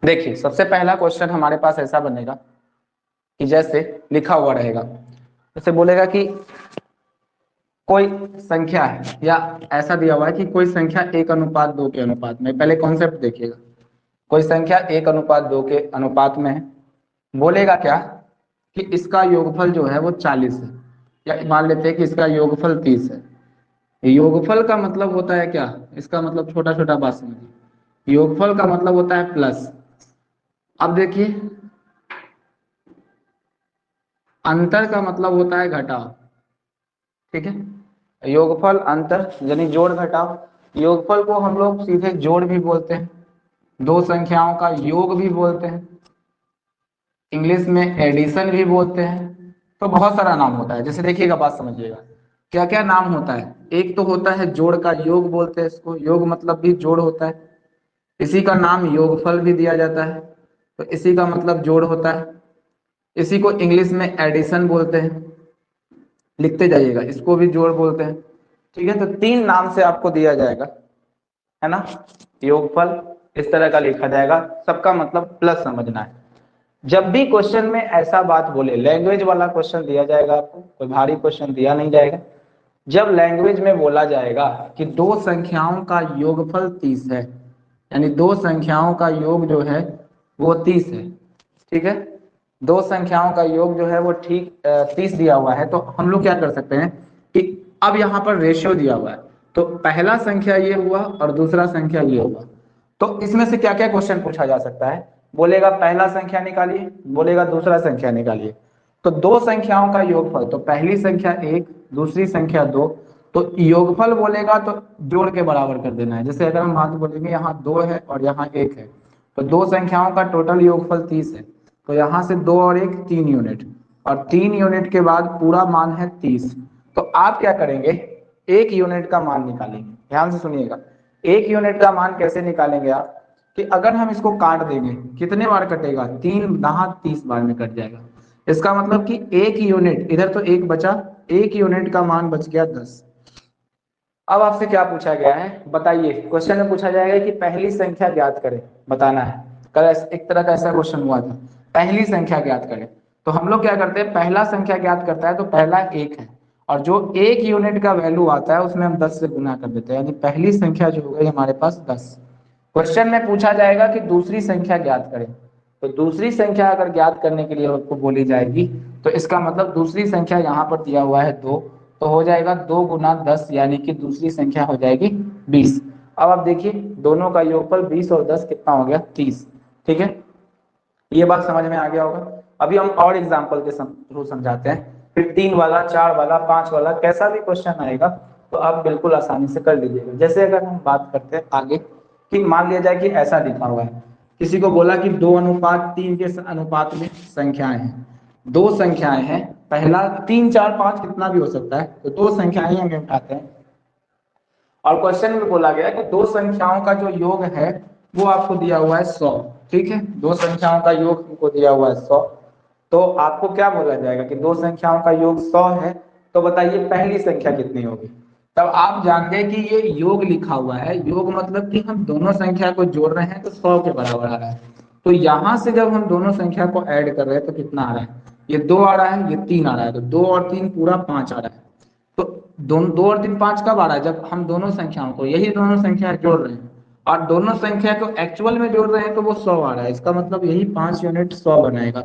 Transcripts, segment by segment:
देखिए सबसे पहला क्वेश्चन हमारे पास ऐसा बनेगा कि जैसे लिखा हुआ रहेगा, जैसे बोलेगा कि कोई संख्या है या ऐसा दिया हुआ है कि कोई संख्या 1:2 के अनुपात में, पहले कॉन्सेप्ट देखिएगा, कोई संख्या 1:2 के अनुपात में है, बोलेगा क्या कि इसका योगफल जो है वो 40 है, या मान लेते हैं कि इसका योगफल 30 है। योगफल का मतलब होता है क्या, इसका मतलब छोटा छोटा बात समझिए, योगफल का मतलब होता है प्लस। अब देखिए अंतर का मतलब होता है घटाव, ठीक है। योगफल अंतर यानी जोड़ घटाव, योगफल को हम लोग सीधे जोड़ भी बोलते हैं, दो संख्याओं का योग भी बोलते हैं, इंग्लिश में एडिशन भी बोलते हैं। तो बहुत सारा नाम होता है, जैसे देखिएगा बात समझिएगा क्या क्या नाम होता है। एक तो होता है जोड़ का योग बोलते हैं इसको, योग मतलब भी जोड़ होता है, इसी का नाम योगफल भी दिया जाता है, तो इसी का मतलब जोड़ होता है। इसी को इंग्लिश में एडिशन बोलते हैं, लिखते जाइएगा, इसको भी जोड़ बोलते हैं, ठीक है। तो तीन नाम से आपको दिया जाएगा, है ना। योगफल इस तरह का लिखा जाएगा, सबका मतलब प्लस समझना है। जब भी क्वेश्चन में ऐसा बात बोले, लैंग्वेज वाला क्वेश्चन दिया जाएगा आपको, कोई भारी क्वेश्चन दिया नहीं जाएगा। जब लैंग्वेज में बोला जाएगा कि दो संख्याओं का योगफल 30 है, यानी दो संख्याओं का योग जो है वो 30 है, ठीक है। दो संख्याओं का योग जो है वो ठीक 30 दिया हुआ है, तो हम लोग क्या कर सकते हैं कि अब यहाँ पर रेशियो दिया हुआ है, तो पहला संख्या ये हुआ और दूसरा संख्या ये हुआ, तो इसमें से क्या क्या क्वेश्चन पूछा जा सकता है। बोलेगा पहला संख्या निकालिए, बोलेगा दूसरा संख्या निकालिए। तो दो संख्याओं का योगफल, तो पहली संख्या 1 दूसरी संख्या 2, तो योगफल बोलेगा तो जोड़ के बराबर कर देना है। जैसे अगर हम बात बोलेंगे यहाँ 2 है और यहाँ 1 है, तो दो संख्याओं का टोटल योगफल 30 है, तो यहाँ से 2 और 1 3 यूनिट, और 3 यूनिट के बाद पूरा मान है 30। तो आप क्या करेंगे, एक यूनिट का मान निकालेंगे। ध्यान से सुनिएगा, एक यूनिट का मान कैसे निकालेंगे आप, कि अगर हम इसको काट देंगे, कितने बार कटेगा, 3 दहा 30 बार में कट जाएगा। इसका मतलब कि एक यूनिट, इधर तो एक बचा, एक यूनिट का मान बच गया 10। अब आपसे क्या पूछा गया है बताइए, क्वेश्चन में पूछा जाएगा कि पहली संख्या ज्ञात करें, बताना है। कल एक तरह का ऐसा क्वेश्चन हुआ था, पहली संख्या ज्ञात करें। तो हम लोग क्या करते हैं, पहला संख्या ज्ञात करता है तो पहला 1 है, और जो एक यूनिट का वैल्यू आता है उसमें हम 10 से गुना कर देते हैं, यानी पहली संख्या जो हो गई हमारे पास 10। क्वेश्चन में पूछा जाएगा कि दूसरी संख्या ज्ञात करें, तो दूसरी संख्या अगर ज्ञात करने के लिए आपको बोली जाएगी, तो इसका मतलब दूसरी संख्या यहाँ पर दिया हुआ है 2, तो हो जाएगा 2 गुना 10, यानी कि दूसरी संख्या हो जाएगी 20। अब आप देखिए दोनों का योगफल 20 और 10 कितना हो गया, 30, ठीक है। ये बात समझ में आ गया होगा। अभी हम और एग्जाम्पल के थ्रू समझाते हैं, फिर 3 वाला, 4 वाला, 5 वाला, कैसा भी क्वेश्चन आएगा तो आप बिल्कुल आसानी से कर लीजिएगा। जैसे अगर हम बात करते हैं आगे, कि मान लिया जाए कि ऐसा लिखा हुआ है, किसी को बोला कि 2:3 के अनुपात में संख्याएं हैं, दो संख्याएं हैं, पहला 3 4 5 कितना भी हो सकता है, तो दो संख्याएं हम उठाते हैं, और क्वेश्चन में बोला गया कि दो संख्याओं का जो योग है वो आपको दिया हुआ है 100, ठीक है। दो संख्याओं का योग हमको दिया हुआ है 100, तो आपको क्या बोला जाएगा कि दो संख्याओं का योग 100 है, तो बताइए पहली संख्या कितनी होगी। तब आप जान गए कि ये योग लिखा हुआ है, योग मतलब कि हम दोनों संख्या को जोड़ रहे हैं तो 100 के बराबर आ रहा है। तो यहां से जब हम दोनों संख्या को ऐड कर रहे हैं तो कितना आ रहा है, ये 2 आ रहा है, ये 3 आ रहा है, तो 2 और 3 पूरा 5 आ रहा है। तो दोनों 2 और 3 5 कब आ रहा है, जब हम दोनों संख्याओं को, यही दोनों संख्या जोड़ रहे हैं, और दोनों संख्या को एक्चुअल में जोड़ रहे हैं तो वो 100 आ रहा है। इसका मतलब यही 5 यूनिट 100 बनाएगा।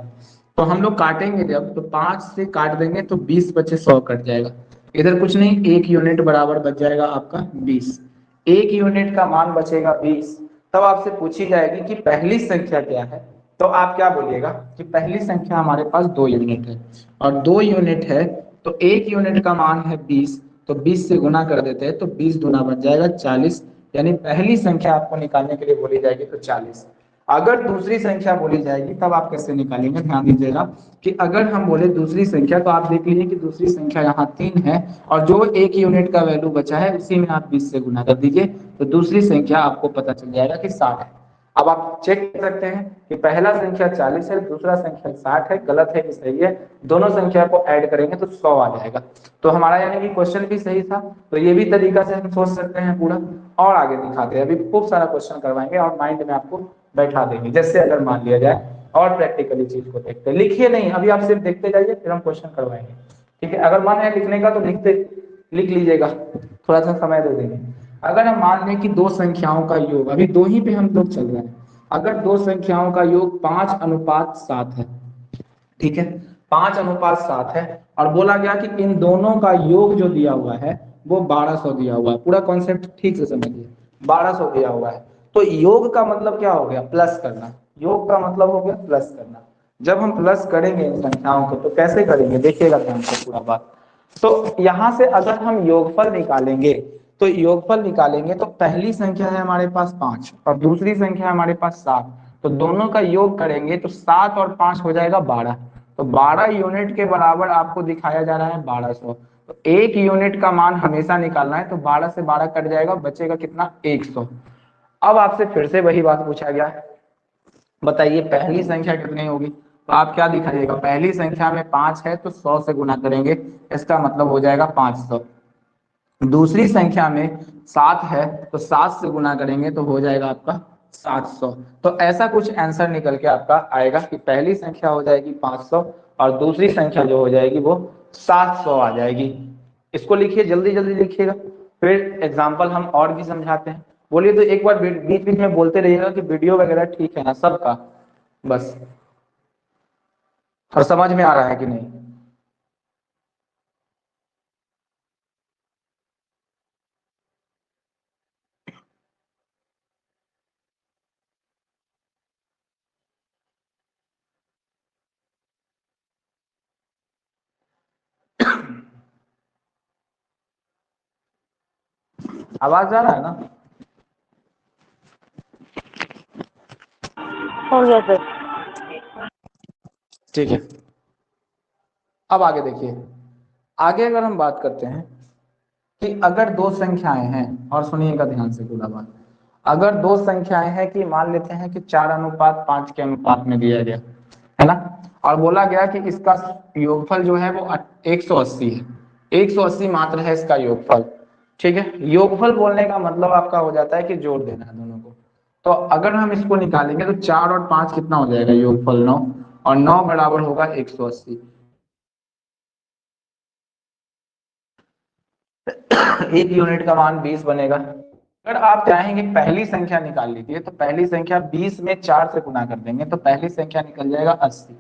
तो हम लोग काटेंगे जब, तो 5 से काट देंगे तो 20 बचे, 100 कट जाएगा। इधर कुछ नहीं, एक यूनिट बराबर बच जाएगा आपका 20, एक यूनिट का मान बचेगा 20। तब आपसे पूछी जाएगी कि पहली संख्या क्या है, तो आप क्या बोलिएगा कि पहली संख्या हमारे पास 2 यूनिट है, और 2 यूनिट है तो एक यूनिट का मान है 20, तो 20 से गुना कर देते हैं तो 20 दूना बन जाएगा 40, यानी पहली संख्या आपको निकालने के लिए बोली जाएगी तो 40। अगर दूसरी संख्या बोली जाएगी तब आप कैसे निकालेंगे, ध्यान दीजिएगा कि अगर हम बोले दूसरी संख्या, तो आप देख लीजिए कि दूसरी संख्या यहाँ 3 है, और जो एक यूनिट का वैल्यू बचा है उसी में आप 20 से गुना कर दीजिए, तो दूसरी संख्या आपको पता चल जाएगा कि 60 है। अब आप चेक कर सकते हैं कि पहला संख्या 40 है, दूसरा संख्या 60 है, गलत है कि सही है, दोनों संख्या को ऐड करेंगे तो 100 आ जाएगा। तो हमारा यानी कि क्वेश्चन भी सही था, तो ये भी तरीका से हम सोच सकते हैं पूरा। और आगे दिखाते हैं, अभी खूब सारा क्वेश्चन करवाएंगे और माइंड में आपको बैठा देंगे। जैसे अगर मान लिया जाए, और प्रैक्टिकली चीज को देखते हैं, लिखिए नहीं, अभी आप सिर्फ देखते जाइए, फिर हम क्वेश्चन करवाएंगे, ठीक है। अगर मन है लिखने का तो लिख लीजिएगा, थोड़ा सा समय दे देंगे। अगर हम मान लें कि दो संख्याओं का योग, अभी दो ही पे हम लोग चल रहे हैं, अगर दो संख्याओं का योग 5:7 है, ठीक है, 5:7 है, और बोला गया कि इन दोनों का योग जो दिया हुआ है वो 1200 दिया हुआ है। पूरा कॉन्सेप्ट ठीक से समझिए, 1200 दिया हुआ है, तो योग का मतलब क्या हो गया, प्लस करना। योग का मतलब हो गया प्लस करना। जब हम प्लस करेंगे इन संख्याओं को, तो कैसे करेंगे, देखिएगा ध्यान से पूरा बात। तो यहां से अगर हम योगफल निकालेंगे, तो योगफल निकालेंगे तो पहली संख्या है हमारे पास 5 और दूसरी संख्या है हमारे पास 7, तो दोनों का योग करेंगे तो 7 और 5 हो जाएगा 12। तो 12 यूनिट के बराबर आपको दिखाया जा रहा है 1200। तो एक यूनिट का मान हमेशा निकालना है, तो 12 से 12 कट जाएगा, बचेगा कितना, 100। अब आपसे फिर से वही बात पूछा गया है, बताइए पहली संख्या कितनी होगी। तो आप क्या दिखाइएगा, पहली संख्या में 5 है तो 100 से गुना करेंगे, इसका मतलब हो जाएगा 500। दूसरी संख्या में 7 है तो 7 से गुना करेंगे तो हो जाएगा आपका 700। तो ऐसा कुछ आंसर निकल के आपका आएगा कि पहली संख्या हो जाएगी 500 और दूसरी संख्या जो हो जाएगी वो 700 आ जाएगी। इसको लिखिए, जल्दी जल्दी लिखिएगा, फिर एग्जाम्पल हम और भी समझाते हैं। बोलिए, तो एक बार बीच बीच में बोलते रहिएगा कि वीडियो वगैरह ठीक है ना सबका, बस, और समझ में आ रहा है कि नहीं। आवाज आ रहा है ना। हो गया सर। ठीक है, अब आगे देखिए। आगे अगर हम बात करते हैं कि अगर दो संख्याएं हैं, और सुनिएगा ध्यान से पूरा बात, अगर दो संख्याएं हैं कि मान लेते हैं कि 4:5 के अनुपात में दिया गया है ना, और बोला गया कि इसका योगफल जो है वो 180 है, 180 मात्र है इसका योगफल, ठीक है। योगफल बोलने का मतलब आपका हो जाता है कि जोड़ देना है दोनों को। तो अगर हम इसको निकालेंगे तो 4 और 5 कितना हो जाएगा, योगफल 9, और 9 बराबर होगा 180। एक यूनिट का मान 20 बनेगा। अगर आप चाहेंगे पहली संख्या निकाल लीजिए, तो पहली संख्या 20 में 4 से गुना कर देंगे तो पहली संख्या निकल जाएगा 80।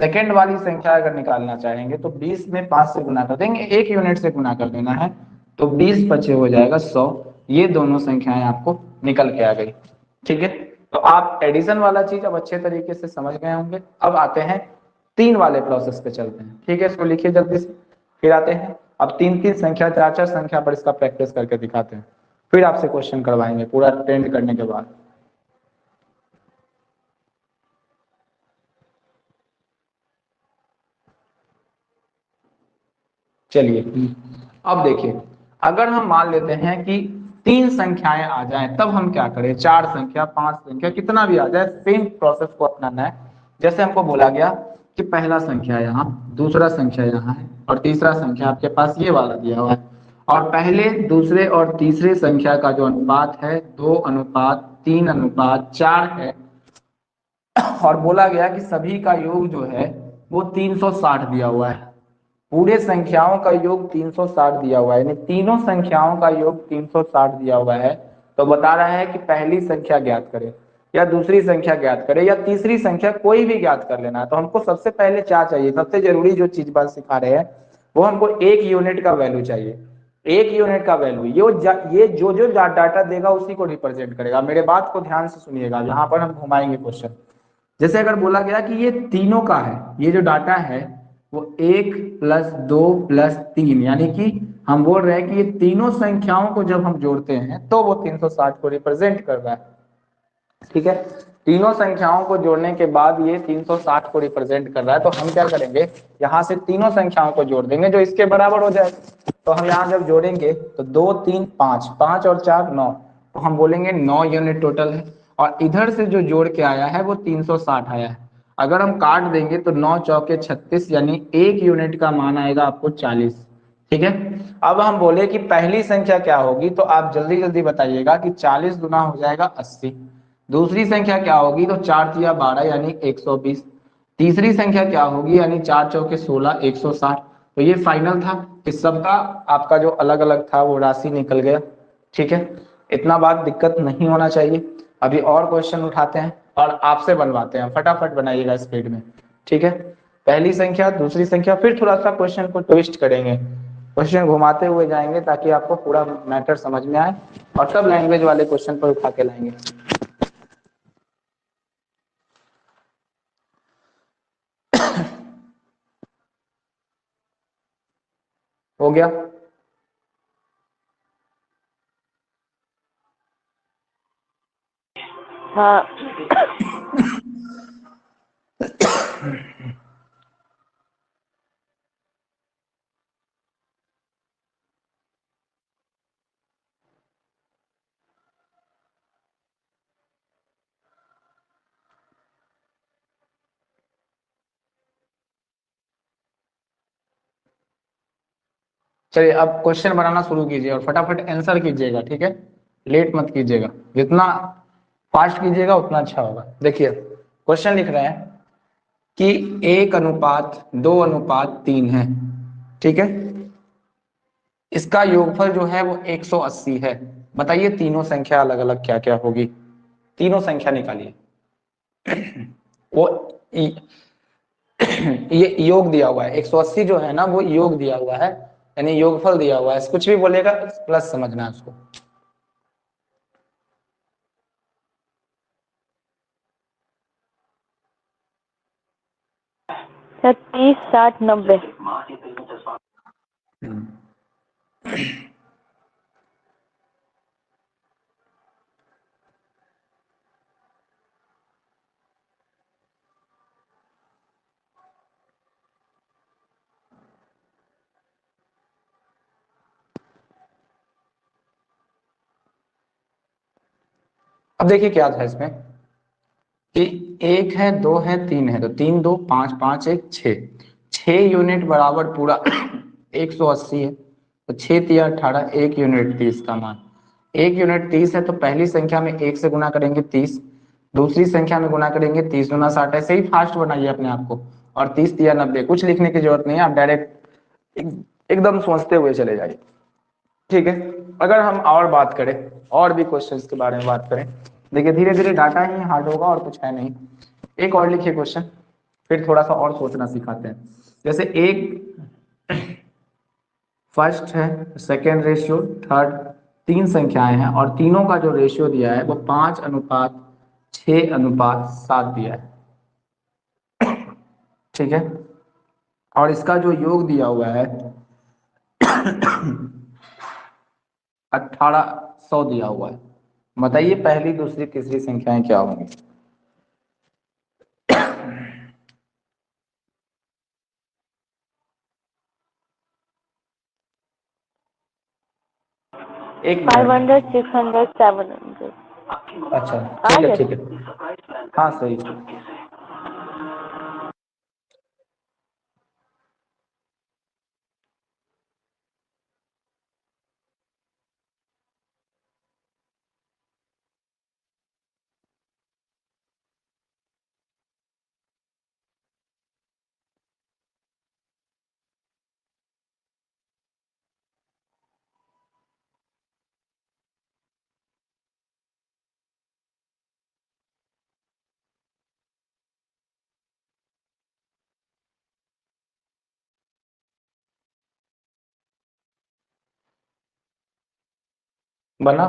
सेकंड वाली संख्या अगर निकालना चाहेंगे तो 20 में 5 से गुना कर देंगे, एक यूनिट से गुना कर देना है, तो 20 पचे हो जाएगा 100। ये दोनों संख्याएं आपको निकल के आ गई, ठीक है। तो आप एडिशन वाला चीज अब अच्छे तरीके से समझ गए होंगे। अब आते हैं 3 वाले प्रोसेस पे चलते हैं, ठीक है, इसको लिखिए जल्दी से। फिर आते हैं अब 3-3 संख्या, 4-4 संख्या पर इसका प्रैक्टिस करके दिखाते हैं, फिर आपसे क्वेश्चन करवाएंगे पूरा ट्रेंड करने के बाद। चलिए, अब देखिए, अगर हम मान लेते हैं कि 3 संख्याएं आ जाएं, तब हम क्या करें, 4 संख्या, 5 संख्या, कितना भी आ जाए, सेम प्रोसेस को अपनाना है। जैसे हमको बोला गया कि पहला संख्या यहाँ, दूसरा संख्या यहाँ है, और तीसरा संख्या आपके पास ये वाला दिया हुआ है, और पहले, दूसरे और तीसरे संख्या का जो अनुपात है 2:3:4 है, और बोला गया कि सभी का योग जो है वो 360 दिया हुआ है। पूरे संख्याओं का योग 360 दिया हुआ है, यानी तीनों संख्याओं का योग 360 दिया हुआ है। तो बता रहा है कि पहली संख्या ज्ञात करें, या दूसरी संख्या ज्ञात करें, या तीसरी संख्या, कोई भी ज्ञात कर लेना है। तो हमको सबसे पहले क्या चाहिए, सबसे जरूरी जो चीज बात सिखा रहे हैं वो हमको एक यूनिट का वैल्यू चाहिए। एक यूनिट का वैल्यू ये जो जो डाटा देगा उसी को रिप्रेजेंट करेगा। मेरे बात को ध्यान से सुनिएगा, यहाँ पर हम घुमाएंगे क्वेश्चन। जैसे अगर बोला गया कि ये तीनों का है, ये जो डाटा है वो 1+2+3, यानी कि हम बोल रहे हैं कि ये तीनों संख्याओं को जब हम जोड़ते हैं तो वो 360 को रिप्रेजेंट कर रहा है, ठीक है। तीनों संख्याओं को जोड़ने के बाद ये 360 को रिप्रेजेंट कर रहा है, तो हम क्या करेंगे, यहाँ से तीनों संख्याओं को जोड़ देंगे जो इसके बराबर हो जाएगा। तो हम यहाँ जब जोड़ेंगे तो 2 3 5, 5 और 4 9, तो हम बोलेंगे 9 यूनिट टोटल है। और इधर से जो जोड़ के आया है वो 360 आया है। अगर हम काट देंगे तो 9 चौके 36, यानी एक यूनिट का मान आएगा आपको 40, ठीक है। अब हम बोले कि पहली संख्या क्या होगी, तो आप जल्दी जल्दी बताइएगा कि 40 गुना हो जाएगा 80। दूसरी संख्या क्या होगी, तो 4 तिया 12 यानी 120। तीसरी संख्या क्या होगी, यानी 4 चौके 16 160। तो ये फाइनल था, इस सबका आपका जो अलग अलग था वो राशि निकल गया। ठीक है, इतना बात दिक्कत नहीं होना चाहिए। अभी और क्वेश्चन उठाते हैं और आपसे बनवाते हैं, फटाफट बनाइएगा स्पीड में। ठीक है, पहली संख्या दूसरी संख्या, फिर थोड़ा सा क्वेश्चन को ट्विस्ट करेंगे, क्वेश्चन घुमाते हुए जाएंगे ताकि आपको पूरा मैटर समझ में आए, और सब लैंग्वेज वाले क्वेश्चन पर उठा के लाएंगे। हो गया? हाँ। चलिए अब क्वेश्चन बनाना शुरू कीजिए और फटाफट आंसर कीजिएगा। ठीक है, लेट मत कीजिएगा, जितना फास्ट कीजिएगा उतना अच्छा होगा। देखिए क्वेश्चन लिख रहे हैं कि 1:2:3 है। ठीक है, इसका योगफल जो है वो 180 है। बताइए तीनों संख्या अलग अलग क्या क्या होगी, तीनों संख्या निकालिए। वो ये योग दिया हुआ है, 180 जो है ना वो योग दिया हुआ है, यानी योगफल दिया हुआ है। कुछ भी बोलेगा प्लस समझना है उसको। 30 60 90। अब देखिए क्या था इसमें कि 1 है 2 है 3 है, तो 3 2 5 5 1 6, 6 यूनिट बराबर पूरा 180 है। तो 6 तिया 18, 1 यूनिट 30 का मान। 1 यूनिट 30 है, तो पहली संख्या में 1 से गुना करेंगे 30, दूसरी संख्या में गुना करेंगे 30 गुना 60। ऐसे ही फास्ट बनाइए अपने आप को। और 30 तिया 90, कुछ लिखने की जरूरत नहीं है, आप डायरेक्ट एकदम सोचते हुए चले जाइए। ठीक है, अगर हम और बात करें, और भी क्वेश्चंस के बारे में बात करें, देखिए धीरे धीरे डाटा ही हार्ड होगा और कुछ है नहीं। एक और लिखिए क्वेश्चन, फिर थोड़ा सा और सोचना सिखाते हैं। जैसे एक फर्स्ट है, सेकेंड रेशियो, थर्ड, तीन संख्याएं हैं और तीनों का जो रेशियो दिया है वो 5:6:7 दिया है। ठीक है, और इसका जो योग दिया हुआ है 1800 दिया हुआ है। बताइए पहली दूसरी तीसरी संख्याएं क्या होंगी। एक 500 600 700। अच्छा ठीक है ठीक है, हाँ सही। बना?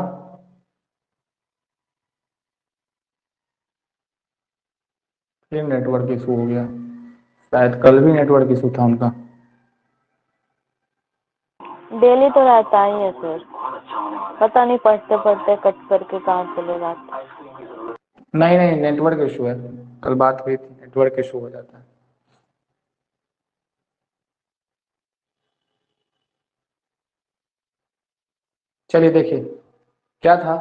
फिर नेटवर्क इशू हो गया, शायद कल भी नेटवर्क इशू था उनका। डेली तो रहता ही है सर, पता नहीं पढ़ते पढ़ते कट करके कहाँ चले जाते। नहीं नहीं, नेटवर्क इशू है, कल बात हुई थी, नेटवर्क इशू हो जाता है। चलिए देखिए क्या था,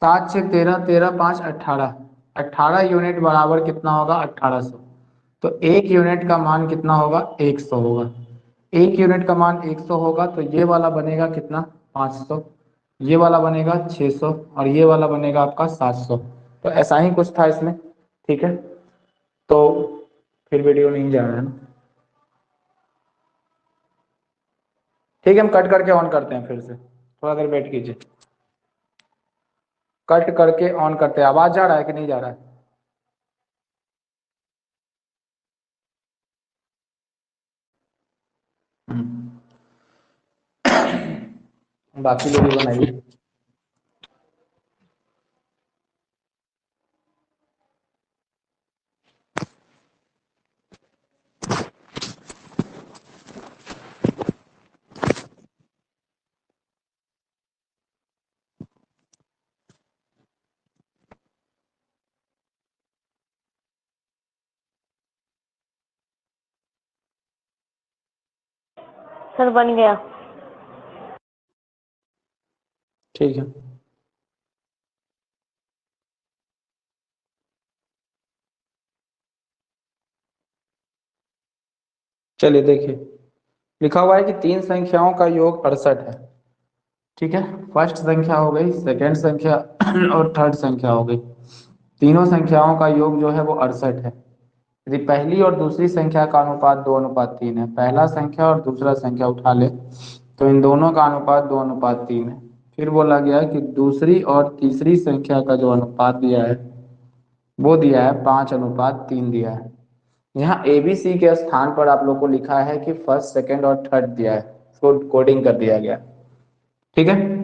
7 6 13, 13 5 18, 18 यूनिट बराबर कितना होगा, 1800। तो एक यूनिट का मान कितना होगा, 100 होगा। एक यूनिट का मान 100 होगा, तो ये वाला बनेगा कितना, 500। ये वाला बनेगा 600 और ये वाला बनेगा आपका 700। तो ऐसा ही कुछ था इसमें, ठीक है। तो फिर वीडियो नहीं जा रहा है ना, ठीक है, हम कट करके ऑन करते हैं फिर से, थोड़ा देर वेट कीजिए। कट करके ऑन करते हैं। आवाज जा रहा है कि नहीं जा रहा है? बाकी लोग भी बनाइए। सर बन गया। ठीक है, चलिए देखिए, लिखा हुआ है कि तीन संख्याओं का योग 68 है, ठीक है। फर्स्ट संख्या हो गई, सेकंड संख्या और थर्ड संख्या हो गई। तीनों संख्याओं का योग जो है वो 68 है। यदि पहली और दूसरी संख्या का अनुपात 2:3 है, पहला संख्या और दूसरा संख्या उठा ले तो इन दोनों का अनुपात 2:3 है। फिर बोला गया कि दूसरी और तीसरी संख्या का जो अनुपात दिया है वो दिया है 5:3 दिया है। यहाँ ए बी सी के स्थान पर आप लोग को लिखा है कि फर्स्ट सेकंड और थर्ड दिया है, इसको कोडिंग कर दिया गया, ठीक है।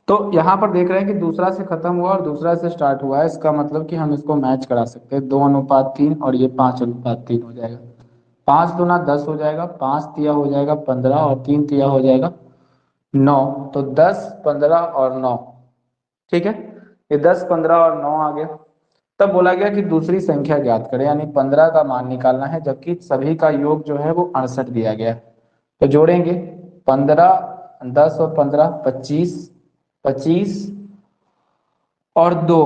तो यहाँ पर देख रहे हैं कि दूसरा से खत्म हुआ और दूसरा से स्टार्ट हुआ है, इसका मतलब कि हम इसको मैच करा सकते हैं, 2:3 और ये 5:3 हो जाएगा। 5×2 = 10 हो जाएगा, 5 हो जाएगा 15 और 3 हो जाएगा 9। तो 10, 15 और 9, ठीक है। ये 10, 15 और 9 आ गया। तब बोला गया कि दूसरी संख्या ज्ञात करें, यानी 15 का मान निकालना है, जबकि सभी का योग जो है वो 68 दिया गया है। तो जोड़ेंगे 15, 10 और 15 25, 25 और 2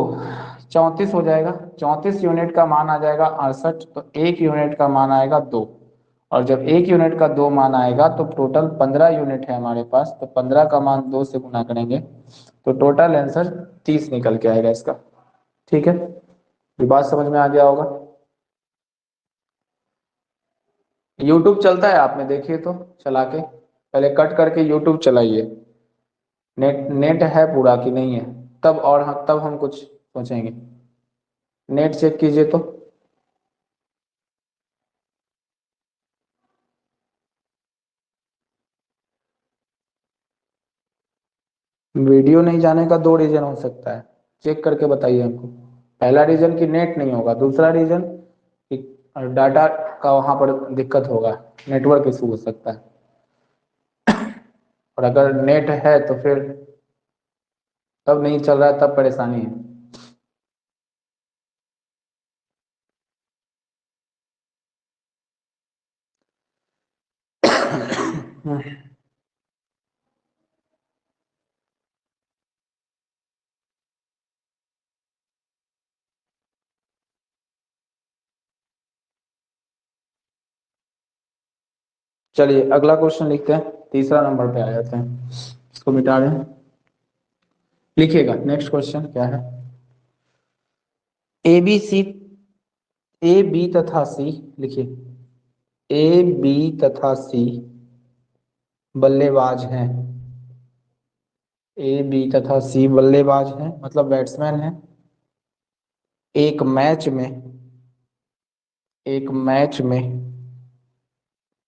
34 हो जाएगा। 34 यूनिट का मान आ जाएगा 68, तो 1 यूनिट का मान आएगा 2। और जब 1 यूनिट का 2 मान आएगा तो टोटल 15 यूनिट है हमारे पास, तो 15 का मान 2 से गुना करेंगे तो टोटल आंसर 30 निकल के आएगा इसका, ठीक है। ये बात समझ में आ गया होगा। यूट्यूब चलता है, आपने देखिए तो चला के, पहले कट करके यूट्यूब चलाइए, नेट नेट है पूरा कि नहीं है, तब और तब हम कुछ सोचेंगे। नेट चेक कीजिए तो। वीडियो नहीं जाने का दो रीजन हो सकता है, चेक करके बताइए हमको। पहला रीजन कि नेट नहीं होगा, दूसरा रीजन कि डाटा का वहां पर दिक्कत होगा, नेटवर्क इशू हो सकता है। और अगर नेट है तो फिर तब नहीं चल रहा है, तब परेशानी है। चलिए अगला क्वेश्चन लिखते हैं, तीसरा नंबर पे आ जाते हैं, इसको मिटा दें। लिखिएगा नेक्स्ट क्वेश्चन क्या है। A B C, A B तथा सी, लिखिए ए बी तथा सी बल्लेबाज हैं। ए बी तथा सी बल्लेबाज हैं मतलब बैट्समैन हैं। एक मैच में, एक मैच में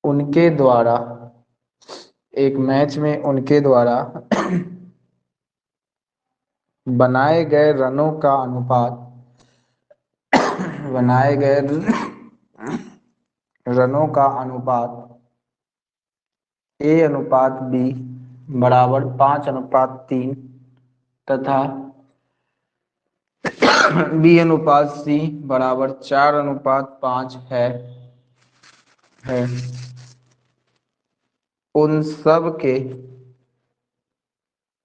उनके द्वारा, एक मैच में उनके द्वारा बनाए गए रनों का अनुपात, बनाए गए रनों का अनुपात A/B बराबर 5:3 तथा B/C बराबर 4:5 है। उन सब के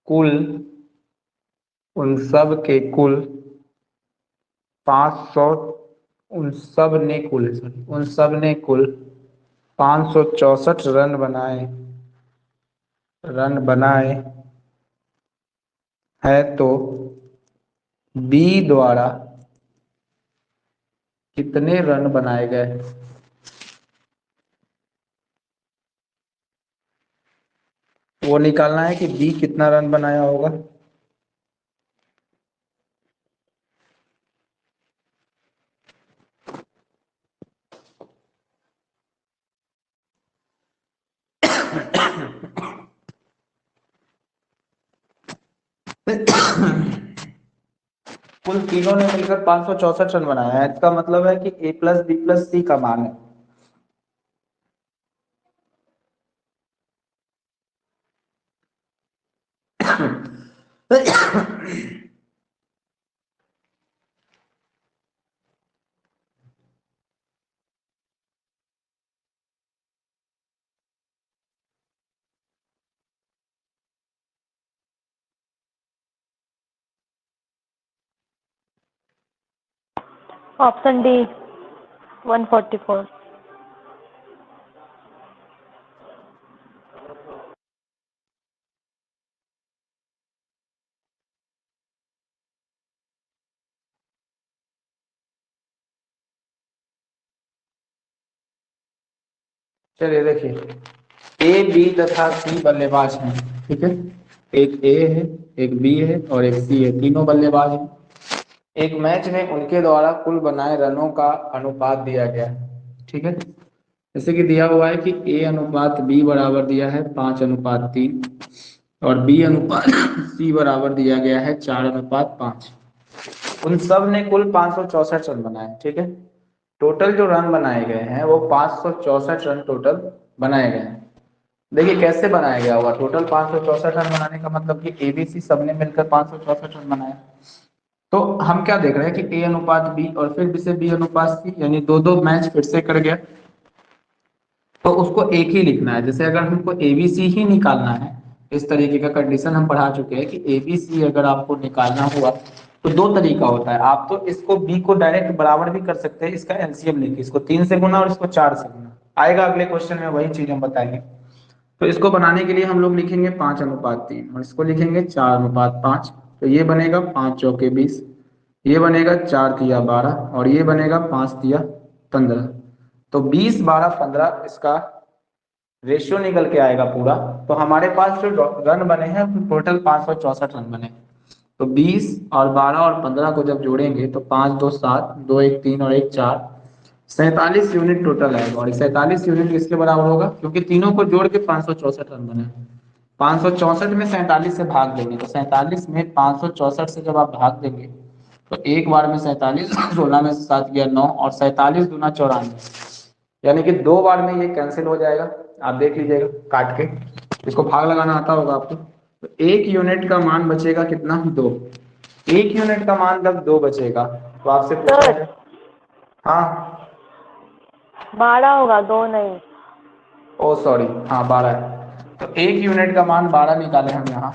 कुल, उन सब के कुल 500, उन सब ने कुल, सॉरी, उन सब ने कुल 564 रन बनाए, रन बनाए है तो बी द्वारा कितने रन बनाए गए। वो निकालना है कि बी कितना रन बनाया होगा। कुल तीनों ने मिलकर 564 रन बनाया है। इसका मतलब है कि ए प्लस बी प्लस सी का मान है। Option D 144। चलिए देखिए, ए बी तथा सी बल्लेबाज हैं, ठीक है। एक ए है, एक बी है और एक सी है, तीनों बल्लेबाज हैं। एक मैच में उनके द्वारा कुल बनाए रनों का अनुपात दिया गया है, ठीक है। जैसे कि दिया हुआ है कि ए अनुपात बी बराबर दिया है 5:3 और बी अनुपात सी बराबर दिया गया है 4:5। उन सब ने कुल 564 रन बनाए, ठीक है। टोटल जो रन बनाए गए हैं वो 564 रन टोटल बनाए गए हैं। देखिए कैसे बनाया गया होगा। टोटल 564 रन बनाने का मतलब कि एबीसी सबने मिलकर 564 रन बनाया। तो हम क्या देख रहे हैं कि ए अनुपात बी और फिर से बी अनुपात सी, यानी दो दो मैच फिर से कर गया। तो उसको एक ही लिखना है। जैसे अगर हमको एबीसी ही निकालना है, इस तरीके का कंडीशन हम पढ़ा चुके हैं कि एबीसी अगर आपको निकालना हुआ तो दो तरीका होता है। आप तो इसको बी को डायरेक्ट बराबर भी कर सकते हैं, इसका एलसीएम लेके, इसको 3 से गुना और इसको 4 से गुना। आएगा अगले क्वेश्चन में, वही चीज हम बताएंगे। तो इसको बनाने के लिए हम लोग लिखेंगे 5:3 और इसको लिखेंगे 4:5। तो ये बनेगा 5 चौके 20, ये बनेगा 4 तिया 12 और ये बनेगा 5 तिया 15। तो 20 12 15 इसका रेशियो निकल के आएगा पूरा। तो हमारे पास जो रन बने हैं टोटल 564 रन बने। तो 20 और 12 और 15 को जब जोड़ेंगे तो 5 2 7, 2 1 3 और 1 4, 47 यूनिट टोटल आएगा। और 47 यूनिट किसके बराबर होगा, क्योंकि तीनों को जोड़ के 564 रन बने। 564 में 47 से भाग देंगे तो 47 में 564 से जब आप भाग देंगे तो एक बार में 47, 16 में से 7 गया 9 और 47 दूना 94, यानी कि दो बार में ये कैंसिल हो जाएगा। आप देख लीजिएगा काट के, इसको भाग लगाना आता होगा आपको। तो एक यूनिट का मान बचेगा कितना, 2। एक यूनिट का मान जब 2 बचेगा तो आपसे पूछा सर है। हाँ 12 होगा, 2 नहीं। ओ सॉरी, हाँ 12 है। तो एक यूनिट का मान 12 निकाले हम यहाँ,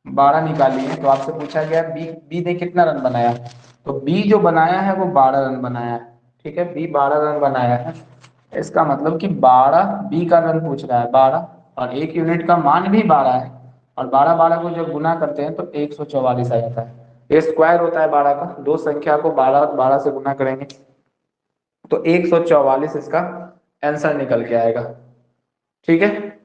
12 निकालिए। तो आपसे पूछा गया बी, बी ने कितना रन बनाया। तो बी जो बनाया है वो 12 रन बनाया है, ठीक है। बी 12 रन बनाया है। इसका मतलब कि 12 बी का रन पूछ रहा है 12, और एक यूनिट का मान भी 12 है। और 12 12 को जब गुना करते हैं तो 144 आ जाता है। ये स्क्वायर होता है 12 का। दो संख्या को 12 12 से गुना करेंगे तो 144 इसका आंसर निकल के आएगा, ठीक है।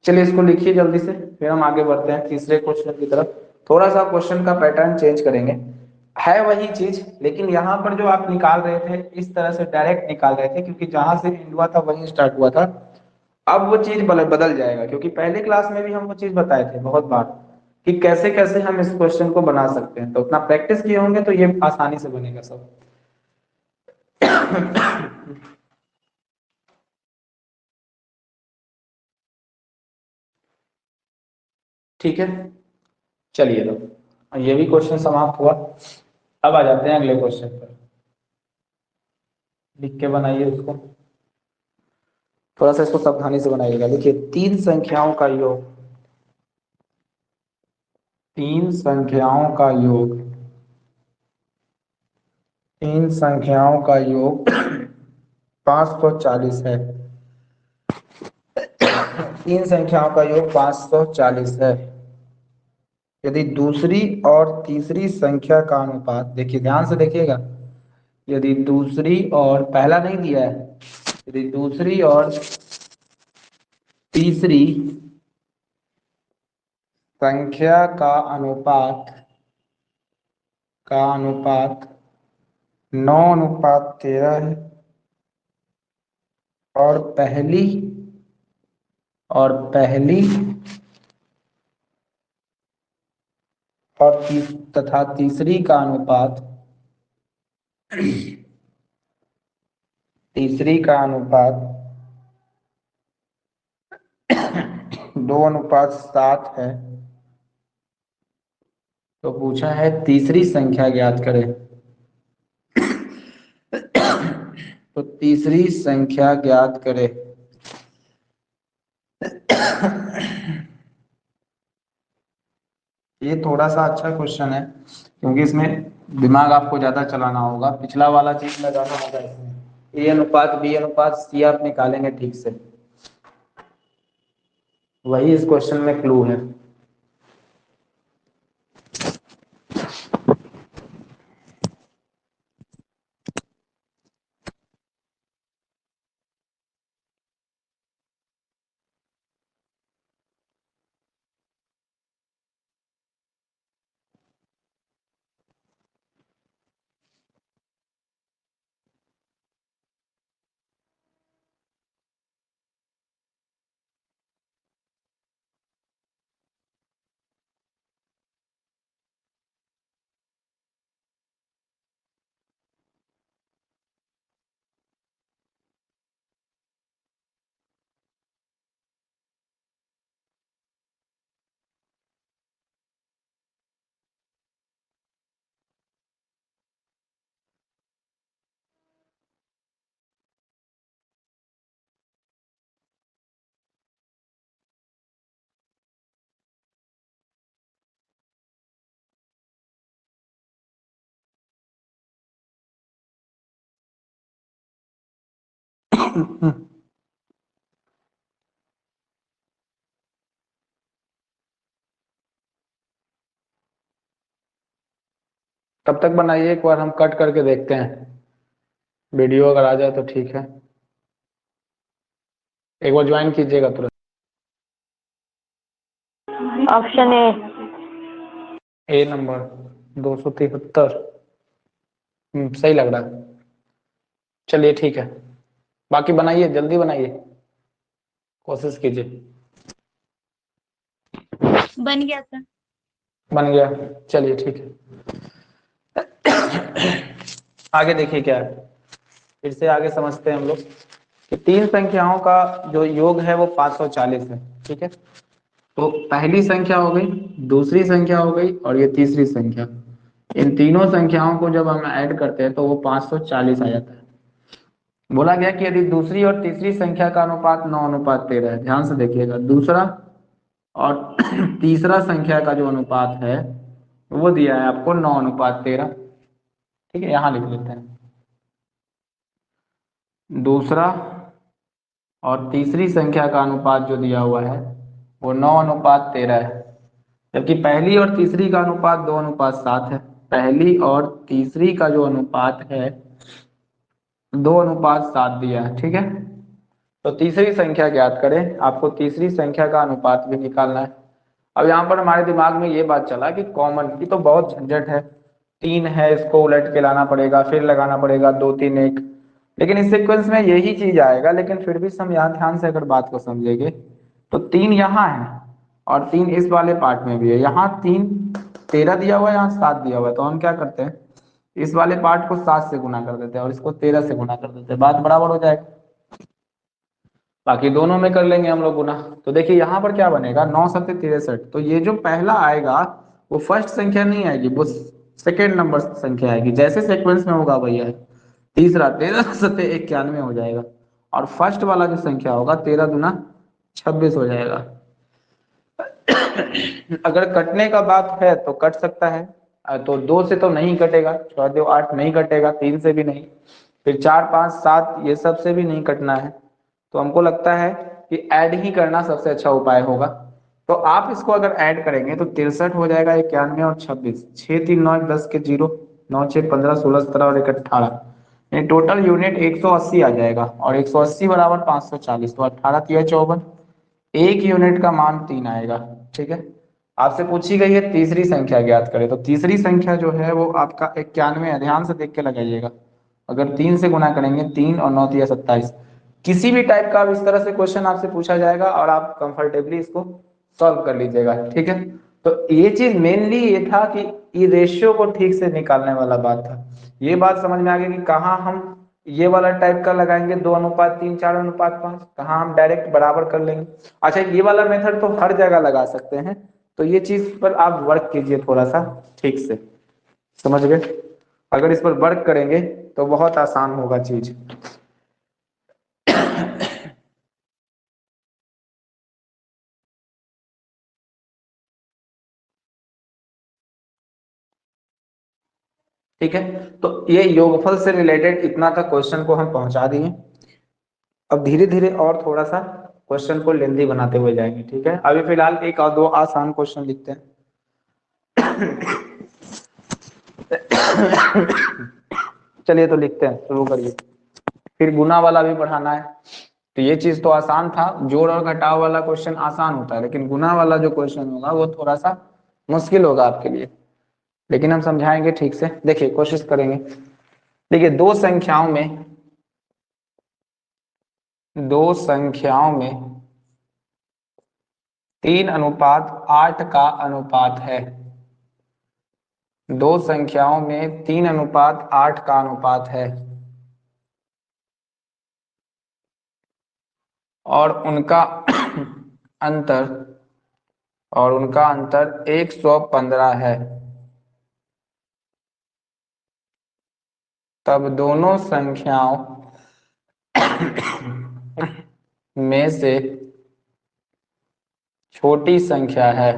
चलिए इसको लिखिए जल्दी से, फिर हम आगे बढ़ते हैं तीसरे क्वेश्चन की तरफ। थोड़ा सा क्वेश्चन का पैटर्न चेंज करेंगे, है वही चीज, लेकिन यहाँ पर जो आप निकाल रहे थे इस तरह से डायरेक्ट निकाल रहे थे क्योंकि जहां से एंड हुआ था वहीं स्टार्ट हुआ था। अब वो चीज बदल जाएगा, क्योंकि पहले क्लास में भी हम वो चीज बताए थे बहुत बार कि कैसे कैसे हम इस क्वेश्चन को बना सकते हैं। तो उतना प्रैक्टिस किए होंगे तो ये आसानी से बनेगा सब। ठीक है, चलिए लो, ये भी क्वेश्चन समाप्त हुआ। अब आ जाते हैं अगले क्वेश्चन पर। लिख के बनाइए उसको, थोड़ा सा इसको सावधानी से बनाइएगा। देखिए तीन संख्याओं का योग, तीन संख्याओं का योग, तीन संख्याओं का योग 540 है। तीन संख्याओं का योग 540 है। यदि दूसरी और तीसरी संख्या का अनुपात, देखिए ध्यान से देखिएगा, यदि दूसरी और, पहला नहीं दिया है, यदि दूसरी और तीसरी संख्या का अनुपात 9:13 है, और पहली और तथा तीसरी का अनुपात 2:7 है, तो पूछा है तीसरी संख्या ज्ञात करें। तो तीसरी संख्या ज्ञात करें। ये थोड़ा सा अच्छा क्वेश्चन है, क्योंकि इसमें दिमाग आपको ज्यादा चलाना होगा, पिछला वाला चीज लगाना होगा इसमें। ए अनुपात बी अनुपात सी आप निकालेंगे ठीक से, वही इस क्वेश्चन में क्लू है। तब तक बनाइए, एक बार हम कट करके देखते हैं, वीडियो अगर आ जाए तो ठीक है। एक बार ज्वाइन कीजिएगा तुरंत। Option A number 273। सही लग रहा है, चलिए ठीक है। बाकी बनाइए, जल्दी बनाइए, कोशिश कीजिए। बन गया सर। बन गया, चलिए ठीक है। आगे देखिए क्या है, फिर से आगे समझते हैं हम लोग कि तीन संख्याओं का जो योग है वो 540 है। ठीक है, तो पहली संख्या हो गई, दूसरी संख्या हो गई, और ये तीसरी संख्या। इन तीनों संख्याओं को जब हम ऐड करते हैं तो वो 540 आ जाता है। बोला गया कि यदि दूसरी और तीसरी संख्या का अनुपात 9:13 है, ध्यान से देखिएगा, दूसरा और तीसरा संख्या का जो अनुपात है वो दिया है आपको 9:13। ठीक है, यहां लिख लेते हैं, दूसरा और तीसरी संख्या का अनुपात जो दिया हुआ है वो 9:13 है, जबकि पहली और तीसरी का अनुपात 2:7 है। पहली और तीसरी का जो अनुपात है 2:7 दिया है। ठीक है, तो तीसरी संख्या ज्ञात करें, आपको तीसरी संख्या का अनुपात भी निकालना है। अब यहाँ पर हमारे दिमाग में ये बात चला कि कॉमन की तो बहुत झंझट है, 3 है, इसको उलट के लाना पड़ेगा, फिर लगाना पड़ेगा 2 3 1, लेकिन इस सीक्वेंस में यही चीज आएगा। लेकिन फिर भी हम यहाँ ध्यान से अगर बात को समझेंगे तो 3 यहाँ है और 3 इस वाले पार्ट में भी है। यहाँ 3 13 दिया हुआ है, यहाँ 7 दिया हुआ है, तो हम क्या करते हैं, इस वाले पार्ट को 7 से गुना कर देते हैं और इसको 13 से गुना कर देते हैं, बात बराबर हो जाएगा। बाकी दोनों में कर लेंगे हम लोग गुना। तो देखिए यहाँ पर क्या बनेगा, 9 7 63। तो ये जो पहला आएगा वो फर्स्ट संख्या नहीं आएगी, वो सेकेंड नंबर संख्या आएगी, जैसे सीक्वेंस में होगा भैया है। तीसरा 13 7 91 हो जाएगा, और फर्स्ट वाला जो संख्या होगा 13 दूना 26 हो जाएगा। अगर कटने का बात है तो कट सकता है, तो 2 से तो नहीं कटेगा, 6 2 8 नहीं कटेगा, 3 से भी नहीं, फिर 4 5 7 ये सब से भी नहीं कटना है। तो हमको लगता है कि ऐड ही करना सबसे अच्छा उपाय होगा। तो आप इसको अगर ऐड करेंगे तो 63 हो जाएगा, 91 और 26, 6 3 9 10 के 0, 9 6 15 16 17 और 1 18, ये टोटल यूनिट 180 आ जाएगा, और 180 बराबर 540, तो 18 तिया 54, एक यूनिट का मान 3 आएगा। ठीक है, आपसे पूछी गई है तीसरी संख्या ज्ञात करें, तो तीसरी संख्या जो है वो आपका 91 है, ध्यान से देख के लगाइएगा। अगर 3 से गुना करेंगे, 3 और 9 तिया 27, किसी भी टाइप का अब इस तरह से क्वेश्चन आपसे पूछा जाएगा और आप कंफर्टेबली इसको सॉल्व कर लीजिएगा। ठीक है, तो ये चीज मेनली ये था कि ये रेशियो को ठीक से निकालने वाला बात था। ये बात समझ में आ गई कि कहाँ हम ये वाला टाइप का लगाएंगे 2:3, 4:5, कहाँ हम डायरेक्ट बराबर कर लेंगे। अच्छा, ये वाला मेथड तो हर जगह लगा सकते हैं, तो ये चीज पर आप वर्क कीजिए थोड़ा सा ठीक से, समझ गए। अगर इस पर वर्क करेंगे तो बहुत आसान होगा चीज। ठीक है, तो ये योगफल से रिलेटेड इतना तक क्वेश्चन को हम पहुंचा दिए। अब धीरे धीरे और थोड़ा सा क्वेश्चन को लेंदी बनाते हुए जाएंगे। ठीक है, अभी फिलहाल एक और दो आसान क्वेश्चन लिखते हैं। चलिए तो लिखते हैं, शुरू करिए। फिर गुना वाला भी पढ़ाना है, तो ये चीज तो आसान था, जोड़ और घटाव वाला क्वेश्चन आसान होता है, लेकिन गुना वाला जो क्वेश्चन होगा वो थोड़ा सा मुश्किल होगा आपके लिए, लेकिन हम समझाएंगे ठीक से। देखिए कोशिश करेंगे। देखिए दो संख्याओं में 3:8 का अनुपात है। दो संख्याओं में 3:8 का अनुपात है, और उनका अंतर और उनका अंतर 115 है। तब दोनों संख्याओं में से छोटी संख्या है।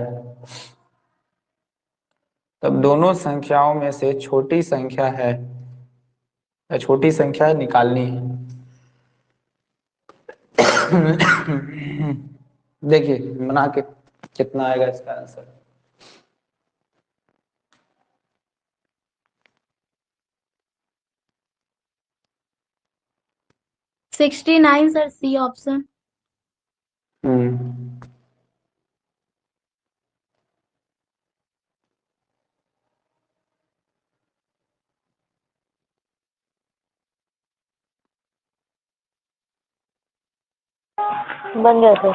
तब दोनों संख्याओं में से छोटी संख्या है, या छोटी संख्या निकालनी है। देखिए बना के कितना आएगा इसका आंसर। 69 sir, C option. बन गया सर।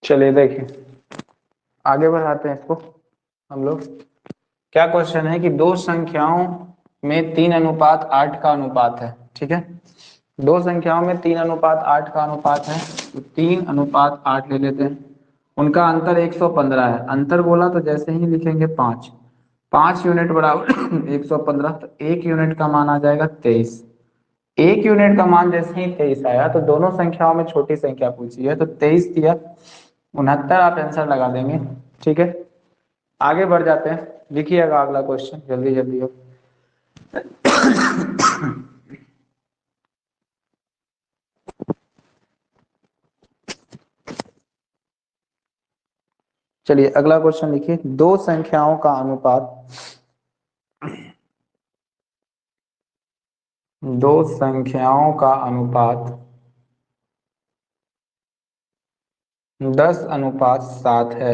चलिए देखिए आगे बढ़ाते हैं इसको हम लोग। क्या क्वेश्चन है कि दो संख्याओं में 3:8 का अनुपात है। ठीक है, दो संख्याओं में 3:8 का अनुपात है, तो 3:8 ले लेते हैं। उनका अंतर 115 है, अंतर बोला तो जैसे ही लिखेंगे 5, 5 यूनिट बराबर 115, तो एक यूनिट का मान आ जाएगा 23। एक यूनिट का मान जैसे ही 23 आया, तो दोनों संख्याओं में छोटी संख्या पूछी है, तो 23 दिया 69 आप आंसर लगा देंगे। ठीक है, आगे बढ़ जाते हैं, लिखिएगा अगला क्वेश्चन जल्दी जल्दी हो। चलिए अगला क्वेश्चन लिखिए। दो संख्याओं का अनुपात, दो संख्याओं का अनुपात 10:7 है,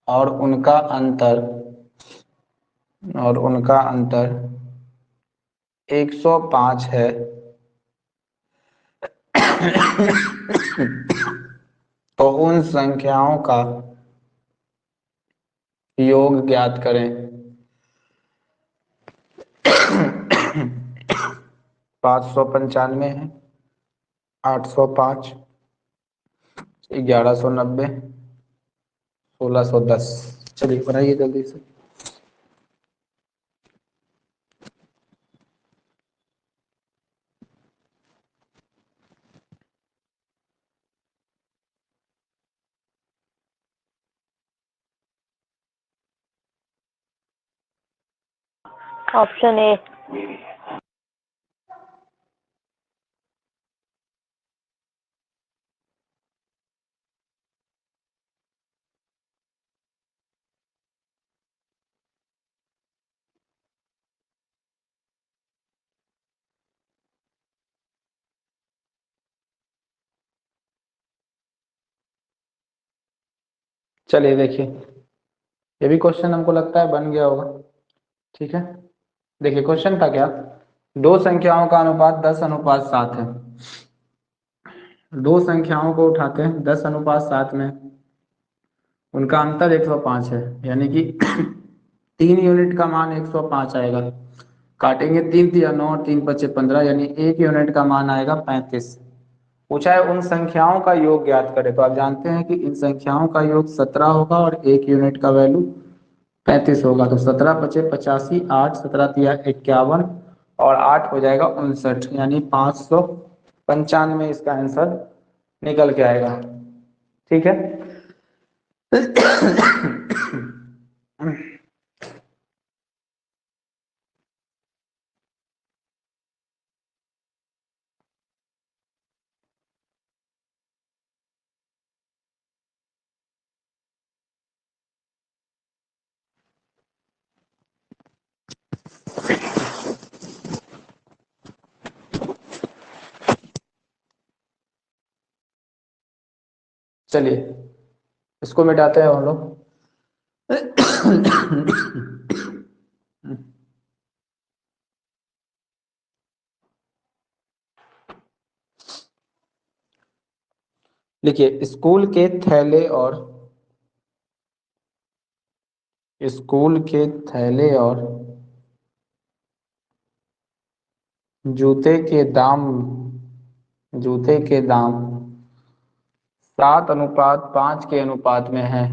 और उनका अंतर 105 है। तो उन संख्याओं का योग ज्ञात करें। 595 है, 805, 1190, 1610। चलिए बनाइए जल्दी से। Option A. चलिए देखिए, ये भी क्वेश्चन हमको लगता है बन गया होगा। ठीक है, देखिए क्वेश्चन था क्या, दो संख्याओं का अनुपात 10:7 है। दो संख्याओं को उठाते हैं 10:7 में, उनका अंतर 105 है, यानी कि 3 यूनिट का मान 105 आएगा। काटेंगे 3 तिया 9 और 3 पचे 15, यानी 1 यूनिट का मान आएगा 35। पूछा है उन संख्याओं का योग ज्ञात करें, तो आप जानते हैं कि इन संख्याओं का योग 17 होगा और 1 यूनिट का वैल्यू 35 होगा। तो 17 पचे 85, 8 17 तिया 51 और 8 हो जाएगा 59, यानी 595 इसका आंसर निकल के आएगा। ठीक है। चलिए इसको मिटाते हैं हम लोग। लिखिए, स्कूल के थैले और जूते के दाम 7:5 के अनुपात में है।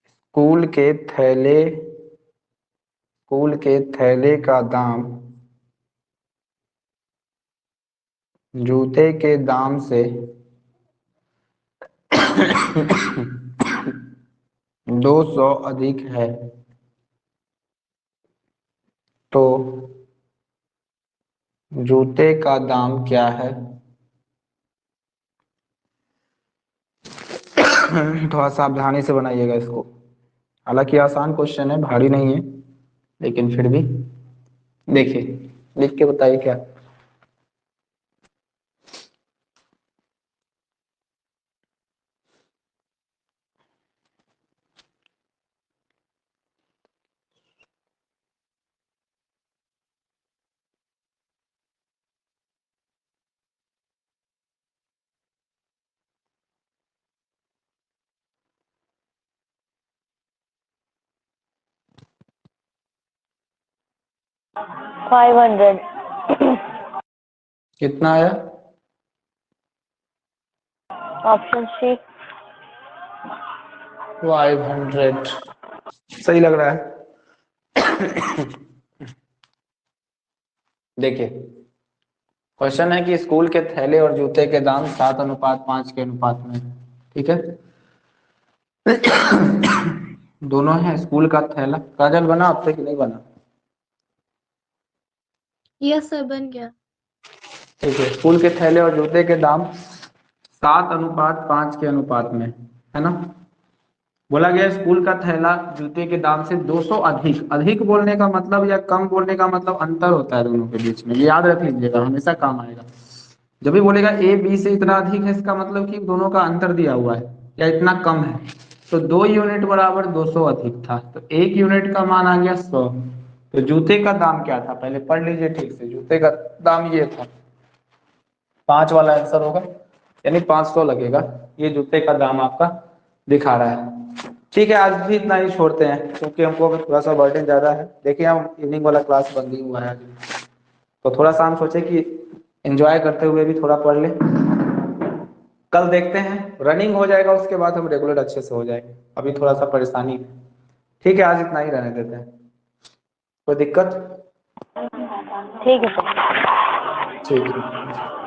स्कूल के थैले का दाम जूते के दाम से 200 अधिक है, तो जूते का दाम क्या है? थोड़ा सावधानी से बनाइएगा इसको, हालांकि आसान क्वेश्चन है, भारी नहीं है, लेकिन फिर भी देखिए लिख के बताइए क्या। Five hundred. कितना आया? Option C. 500 सही लग रहा है। देखिए क्वेश्चन है कि स्कूल के थैले और जूते के दाम 7:5 के अनुपात में है। ठीक है। दोनों है। स्कूल का थैला, काजल बना आपसे कि नहीं बना? यस सर, बन गया। ठीक है, स्कूल के थैले और जूते के दाम 7:5 के अनुपात में है ना। बोला गया स्कूल का थैला जूते के दाम से 200 अधिक। अधिक बोलने का मतलब या कम बोलने का मतलब अंतर होता है दोनों के बीच में, ये याद रख लीजिएगा, हमेशा काम आएगा। जब भी बोलेगा ए बी से इतना अधिक है, इसका मतलब कि दोनों का अंतर दिया हुआ है या इतना कम है। तो 2 यूनिट बराबर 200 अधिक था, तो 1 यूनिट का मान आ गया 100। तो जूते का दाम क्या था, पहले पढ़ लीजिए ठीक से। जूते का दाम ये था, 5 वाला आंसर होगा, यानी 500 लगेगा। ये जूते का दाम आपका दिखा रहा है। ठीक है, आज भी इतना ही छोड़ते हैं, क्योंकि हमको अभी थोड़ा सा बर्डन ज्यादा है। देखिए हम इवनिंग वाला क्लास बंद ही हुआ है आज, तो थोड़ा सा हम सोचे कि एंजॉय करते हुए भी थोड़ा पढ़ ले। कल देखते हैं, रनिंग हो जाएगा उसके बाद हम रेगुलर अच्छे से हो जाएंगे। अभी थोड़ा सा परेशानी है। ठीक है, आज इतना ही रहने देते हैं। कोई दिक्कत? ठीक है सर। ठीक है।